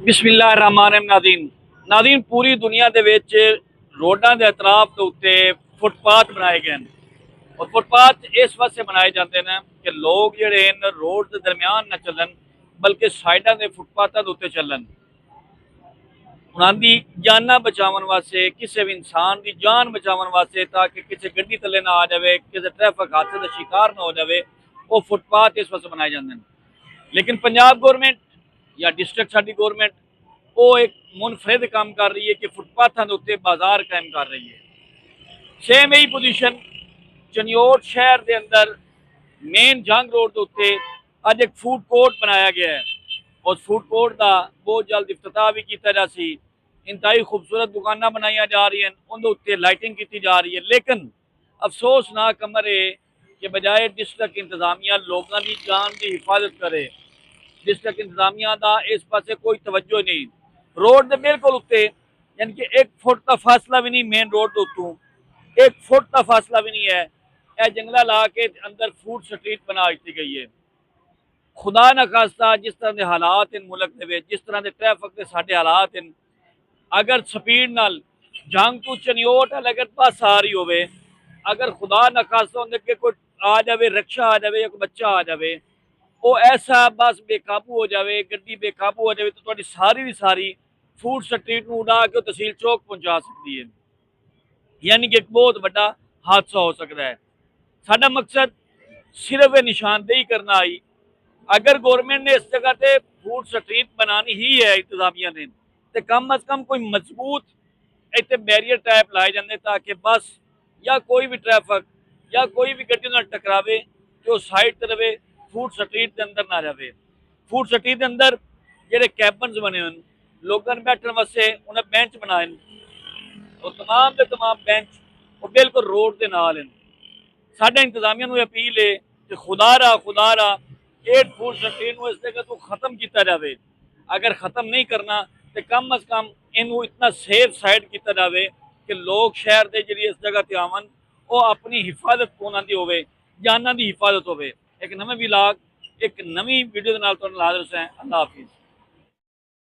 बिस्मिल्लाहिर्रहमानिर्रहीम। नादीन पूरी दुनिया दे विच रोडां दे अतराफ के उत्ते फुटपाथ बनाए गए हैं और फुटपाथ इस वास्ते बनाए जाते हैं कि लोग जिहड़े इन रोड के दरम्यान न चलन बल्कि साइडा के फुटपाथों के उत्ते चलन। उन्होंने जाना बचावन वास्ते, किसी भी इंसान की जान बचावन वास्ते, ताकि किसी गड्डी थले ना आ जाए, किसी ट्रैफिक हादसे का शिकार ना हो जाए, वो फुटपाथ इस वास्ते बनाए जाते हैं। लेकिन पंजाब गौरमेंट या डिस्ट्रिक्ट साडी गौरमेंट वो एक मुनफरिद काम कर रही है कि फुटपाथों के उत्ते बाजार कायम कर रही है। सेम यही पोजीशन चनियोट शहर के अंदर मेन जंग रोड के उत्ते अज एक फूड कोर्ट बनाया गया है। उस फूड कोर्ट का बहुत जल्द इफ्तिताह भी किया जा सी। इंतहाई खूबसूरत दुकाना बनाई जा रही हैं, उनके उत्ते लाइटिंग की जा रही है। लेकिन अफसोसनाक अमर है कि बजाय डिस्ट्रिक्ट इंतजामिया लोगों की जान की हिफाजत करे, डिस्ट्रिक्ट इंतजामिया का इस पासे कोई तवज्जो नहीं। रोड के बिल्कुल उत्ते यानी कि 1 फुट का फासला भी नहीं, मेन रोड के उत्तों 1 फुट का फासला भी नहीं है। यह जंगला ला के अंदर फूड स्ट्रीट बना दी गई है। खुदा न खास्ता जिस तरह के हालात इन मुल्क के, जिस तरह के ट्रैफिक के साढ़े हालात इन, अगर स्पीड नाल जंग तो चनियोट अगर बस आ रही हो, अगर खुदा न खास्ता उनके अगे कोई आ जाए, रिक्शा आ जाए या कोई बच्चा आ जाए, वो ऐसा बस बेकाबू हो जाए, गड्डी बेकाबू हो जाए, तो थोड़ी सारी की सारी फूड स्ट्रीट में उड़ा के तहसील चौक पहुँचा सकती है। यानी कि एक बहुत बड़ा हादसा हो सकता है। साडा मकसद सिर्फ ये निशानदेही करना आई। अगर गौरमेंट ने इस जगह पे फूड स्ट्रीट बनानी ही है इंतजामिया ने, तो कम अज कम कोई मजबूत इतने बैरियर टाइप लाए जाते ताकि बस या कोई भी ट्रैफिक या कोई भी गड्डी ना टकरावे जो साइड ते रहे, फूड स्ट्रीट के अंदर ना जाए। फूड स्ट्रीट के अंदर जेडे कैबन्स बने हैं, लोगों ने बैठने वास्ते उन्हें बेंच बनाए, और तमाम के तमाम बेंच वो बिल्कुल रोड के नाल हैं। साढ़े इंतजामिया को अपील है कि खुदा रहा ये फूड स्ट्रीट को इस जगह तो खत्म किया जाए। अगर खत्म नहीं करना तो कम अज कम इनू इतना सेफ साइड किया जाए कि लोग शहर के जी इस जगह पर आवन, वो अपनी हिफाजत उन्होंने हो, जाना की हिफाजत हो। एक नवे विलाग एक नवी वीडियो के नाल तुहानू हाज़िर हैं। अल्लाह हाफिज़।